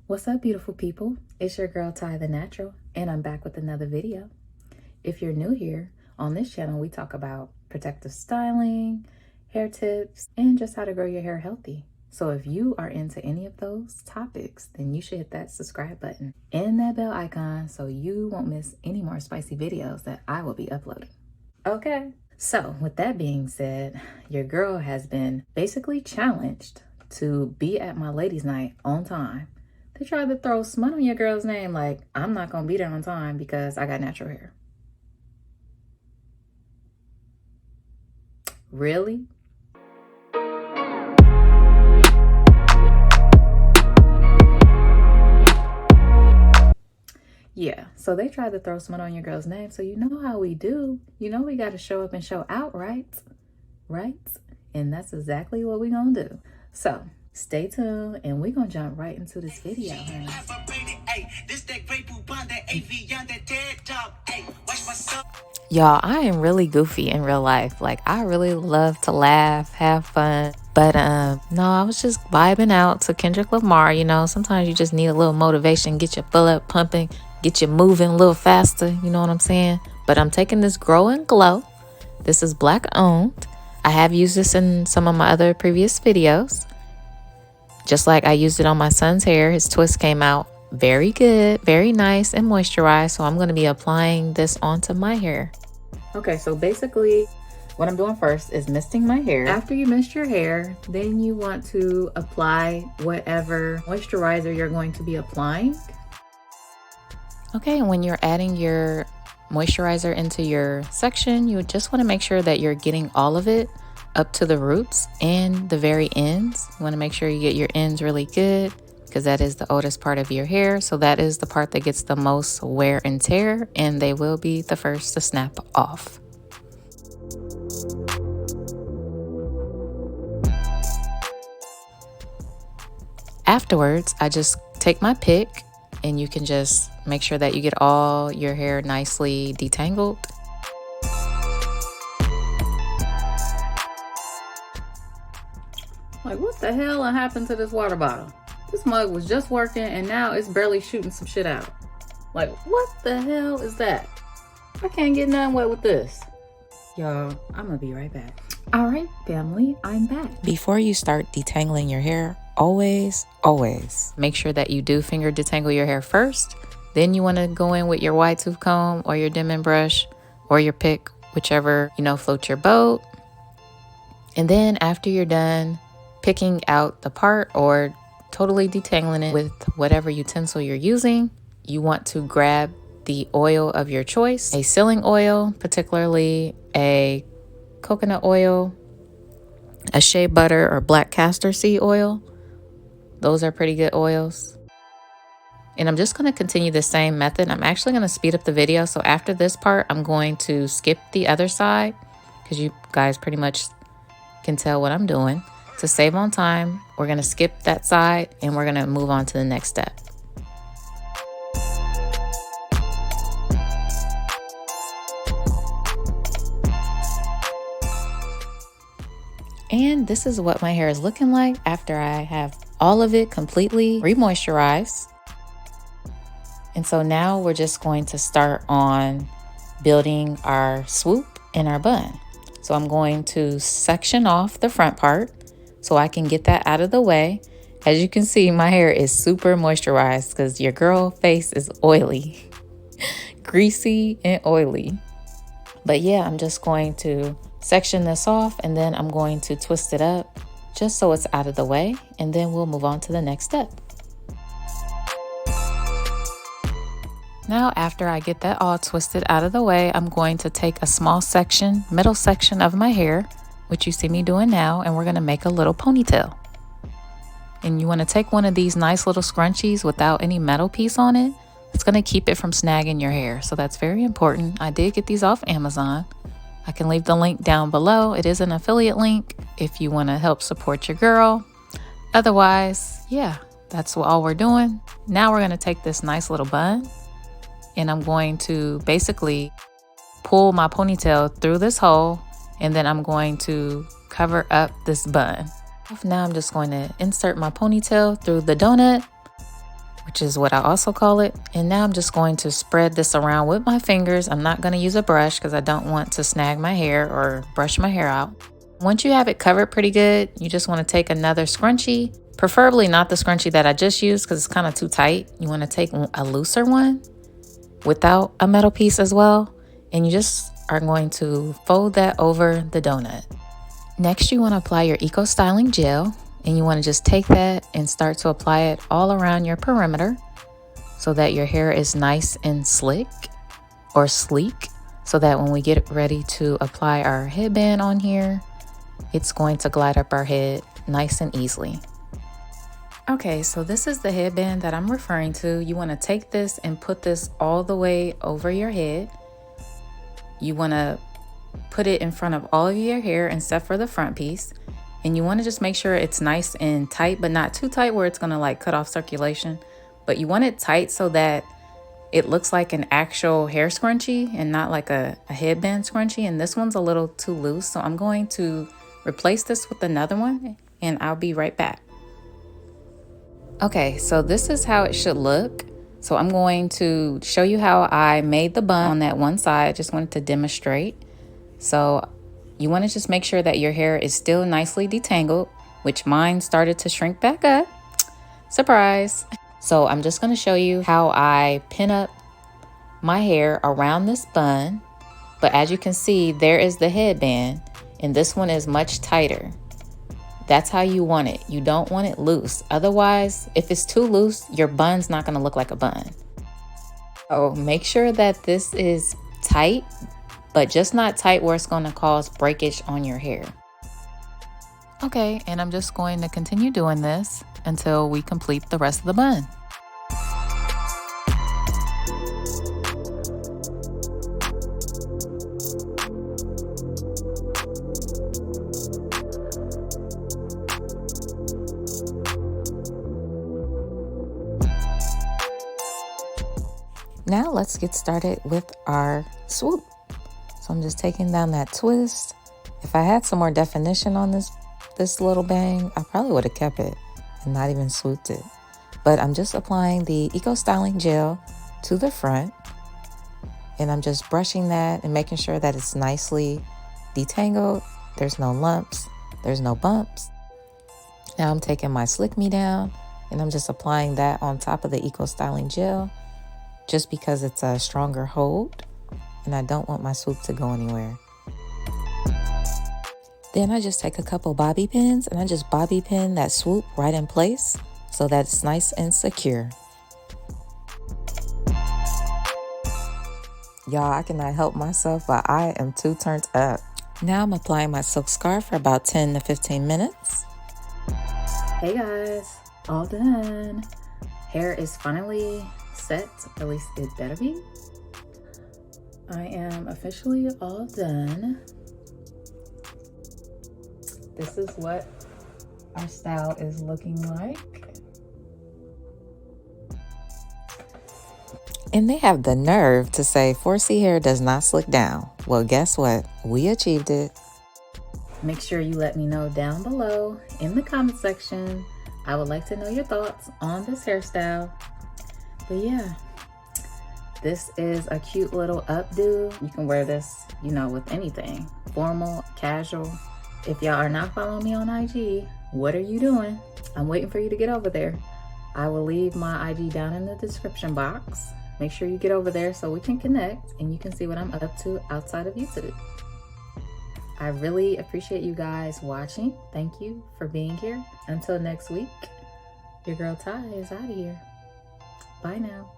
What's up, beautiful people? It's your girl Ty the Natural, and I'm back with another video. If you're new here, on this channel we talk about protective styling, hair tips, and just how to grow your hair healthy. So if you are into any of those topics, then you should hit that subscribe button and that bell icon so you won't miss any more spicy videos that I will be uploading. Okay, so with that being said, your girl has been basically challenged to be at my ladies' night on time. They tried to throw smut on your girl's name like, I'm not going to be there on time because I got natural hair. Really? Yeah, so they tried to throw smut on your girl's name. So you know how we do. You know we got to show up and show out, right? Right? And that's exactly what we're going to do. So stay tuned and we're going to jump right into this video, honey. Y'all, I am really goofy in real life. Like, I really love to laugh, have fun. But no, I was just vibing out to Kendrick Lamar. You know, sometimes you just need a little motivation, get your blood pumping, get you moving a little faster. You know what I'm saying? But I'm taking this Grow and Glow. This is Black owned. I have used this in some of my other previous videos. Just like I used it on my son's hair. His twist came out very good, very nice and moisturized. So I'm going to be applying this onto my hair. Okay, so basically what I'm doing first is misting my hair. After you mist your hair, then you want to apply whatever moisturizer you're going to be applying. Okay, and when you're adding your moisturizer into your section, you just want to make sure that you're getting all of it up to the roots and the very ends. You want to make sure you get your ends really good because that is the oldest part of your hair. So that is the part that gets the most wear and tear, and they will be the first to snap off. Afterwards, I just take my pick and you can just make sure that you get all your hair nicely detangled. Like, what the hell happened to this water bottle? This mug was just working and now it's barely shooting some shit out. Like, what the hell is that? I can't get nothing wet with this. Y'all, I'm gonna be right back. All right, family, I'm back. Before you start detangling your hair, always make sure that you do finger detangle your hair first. Then you want to go in with your wide tooth comb or your Denman brush or your pick, whichever, floats your boat. And then after you're done picking out the part or totally detangling it with whatever utensil you're using, you want to grab the oil of your choice, a sealing oil, particularly a coconut oil, a shea butter, or black castor seed oil. Those are pretty good oils. And I'm just going to continue the same method. I'm actually going to speed up the video. So after this part, I'm going to skip the other side because you guys pretty much can tell what I'm doing. To save on time, we're going to skip that side and we're going to move on to the next step. And this is what my hair is looking like after I have all of it completely re-moisturized. And so now we're just going to start on building our swoop and our bun. So I'm going to section off the front part so I can get that out of the way. As you can see, my hair is super moisturized because your girl face is oily, greasy and oily. But yeah, I'm just going to section this off and then I'm going to twist it up just so it's out of the way. And then we'll move on to the next step. Now, after I get that all twisted out of the way, I'm going to take a small section, middle section of my hair, which you see me doing now, and we're going to make a little ponytail. And you want to take one of these nice little scrunchies without any metal piece on it. It's going to keep it from snagging your hair. So that's very important. I did get these off Amazon. I can leave the link down below. It is an affiliate link if you want to help support your girl. Otherwise, yeah, that's all we're doing. Now we're going to take this nice little bun and I'm going to basically pull my ponytail through this hole, and then I'm going to cover up this bun. Now I'm just going to insert my ponytail through the donut which is what I also call it. And now I'm just going to spread this around with my fingers. I'm not going to use a brush because I don't want to snag my hair or brush my hair out. Once you have it covered pretty good, you just want to take another scrunchie, preferably not the scrunchie that I just used because it's kind of too tight. You want to take a looser one without a metal piece as well. And you just are going to fold that over the donut. Next, you want to apply your Eco Styling Gel, and you want to just take that and start to apply it all around your perimeter so that your hair is nice and slick or sleek, so that when we get ready to apply our headband on here, it's going to glide up our head nice and easily. Okay, so this is the headband that I'm referring to. You want to take this and put this all the way over your head. You want to put it in front of all of your hair except for the front piece. And you want to just make sure it's nice and tight, but not too tight where it's going to like cut off circulation. But you want it tight so that it looks like an actual hair scrunchie and not like a headband scrunchie. And this one's a little too loose. So I'm going to replace this with another one and I'll be right back. Okay, so this is how it should look. So I'm going to show you how I made the bun on that one side. I just wanted to demonstrate. So you want to just make sure that your hair is still nicely detangled, which mine started to shrink back up. Surprise. So I'm just going to show you how I pin up my hair around this bun. But as you can see, there is the headband, and this one is much tighter. That's how you want it. You don't want it loose. Otherwise, if it's too loose, your bun's not going to look like a bun. So make sure that this is tight, but just not tight where it's going to cause breakage on your hair. Okay, and I'm just going to continue doing this until we complete the rest of the bun. Now let's get started with our swoop. So I'm just taking down that twist. If I had some more definition on this little bang, I probably would have kept it and not even swooped it. But I'm just applying the Eco Styling Gel to the front, and I'm just brushing that and making sure that it's nicely detangled. There's no lumps, there's no bumps. Now I'm taking my Slick Me down and I'm just applying that on top of the Eco Styling Gel, just because it's a stronger hold and I don't want my swoop to go anywhere. Then I just take a couple bobby pins and I just bobby pin that swoop right in place so that it's nice and secure. Y'all, I cannot help myself, but I am too turned up. Now I'm applying my silk scarf for about 10 to 15 minutes. Hey guys, all done. Hair is finally set, at least it better be. I am officially all done. This is what our style is looking like. And they have the nerve to say 4C hair does not slick down. Well, guess what? We achieved it. Make sure you let me know down below in the comment section. I would like to know your thoughts on this hairstyle. But yeah, this is a cute little updo. You can wear this, you know, with anything. Formal, casual. If y'all are not following me on IG, what are you doing? I'm waiting for you to get over there. I will leave my IG down in the description box. Make sure you get over there so we can connect and you can see what I'm up to outside of YouTube. I really appreciate you guys watching. Thank you for being here. Until next week, your girl Ty is out of here. Bye now.